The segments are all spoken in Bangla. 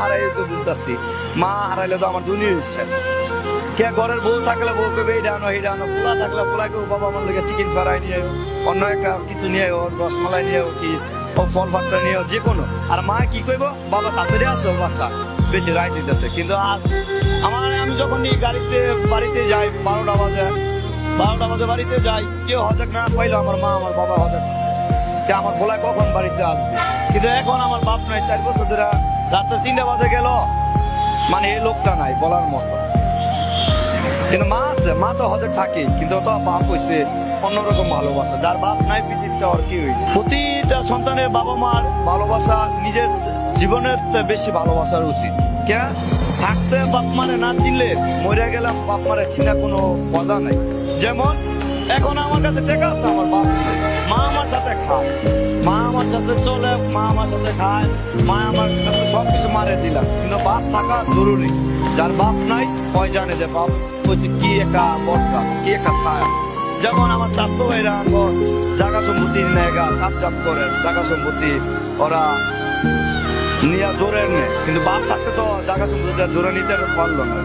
হারাই তো বুঝতেছি, মা হারাইলে তো আমার দুনিয়ার শেষ। কে ঘরের বউ থাকলে বউ কেবে এইটা আনো এইটা আনো, পোলা থাকলে পোলা কেউ বাবা আমার লেগে চিকেন ফ্রাই নিয়ে অন্য একটা কিছু নিয়ে রসমালাই নিয়ে কি ফল ফাটটা নিয়ে যে কোনো। আর মা কি কইব, বাবা তাড়াতাড়ি আসো বাসা, বেশি রায় দিতেছে। কিন্তু আর আমি যখন গাড়িতে বাড়িতে যাই 12টা বাজে বাড়িতে যাই, কেউ হজাক না পাইলো আমার মা আমার বাবা হজাক আমার বলায় কখন বাড়িতে আসবে। কিন্তু এখন আমার বাপ নাই, 4 বছর ধরে রাত্রে 3টা বাজে গেল, মানে এই লোকটা নাই বলার মতো। কিন্তু মা আছে, মা তো হজে থাকে, কিন্তু তো বাপ হয়েছে অন্যরকম ভালোবাসা। যার বাপ নাই পৃথিবীতে আর কি হইল। প্রতিটা সন্তানের বাবা মার ভালোবাসা নিজের জীবনের বেশি ভালোবাসার উচিত। কে থাকতে বাপ মারে না চিনলে, মরে গেলাম বাপ মারে চিনা কোনো ফদা নাই। যেমন এখন আমার কাছে টেকা আছে, আমার বাপ নাই, মা আমার সাথে খায়, মা আমার সাথে চলে, মা আমার সাথে খায়, মা আমার কাছে সবকিছু মারে দিলাম। কিন্তু বাপ থাকা জরুরি। যার বাপ নাই ওই জানে যে বাপ হচ্ছে কি একটা বট গাছ, কি একটা ছায়া। যেমন আমার চাষতো ভাইরা জায়গা সম্পত্তি নেগা কাপজাপ করে, জায়গা সম্পত্তি ওরা নিয়ে জোরে নেয়, কিন্তু বাপ থাকতে তো জায়গা সম্পত্তিটা জোরে নিতে পারলো না।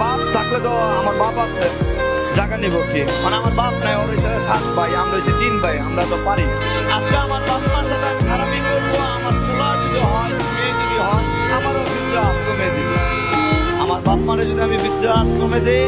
বাপ থাকলে তো আমার বাপ আছে, জায়গা নিব কি, মানে আমার বাপ নাই, ওর হয়েছে 7 ভাই, আমরা হয়েছে 3 ভাই, আমরা তো পারি। আজকে আমার বাপ মার সাথে আমি খারাপই করবো, আমার পোলা যদি হয়, মেয়ে যদি হয়, আমারও বৃদ্ধাশ্রমে দিবে। আমার বাপ মারে যদি আমি বৃদ্ধাশ্রমে দিই,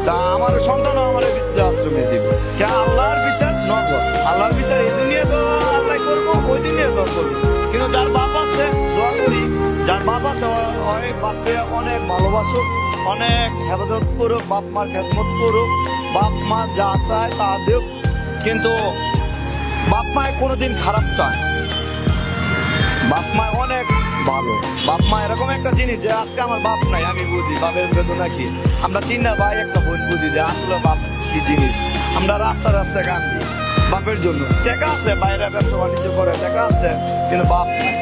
তা আমার সন্তানও আমার বৃদ্ধাশ্রমে দিবে। কে আল্লাহর বিচার নগর, আল্লাহর বিচার এই দুনিয়া তো আল্লাহ করবো, ওই দুনিয়া তো করবো। কিন্তু যার বাপ আছে, দোয়া করি, যার বাপ আছে অনেক বাপকে অনেক ভালোবাসুক, অনেক হেফাজত করুক, বাপ মার খেজমত করুক, বাপ মা যা চায় তা দেখ। কিন্তু বাপ মায় কোনোদিন খারাপ চায়, বাপ মায় অনেক ভালো। বাপ মা এরকম একটা জিনিস যে আজকে আমার বাপ নাই, আমি বুঝি বাপের বেদনা কি। আমরা 3টা ভাই 1টা বোন বুঝি যে আসলে বাপ কি জিনিস। আমরা রাস্তায় কান্দি বাপের জন্য। টাকা আছে, বাইরে ব্যবসা বাণিজ্য করে টাকা আছে, কিন্তু বাপ নাই।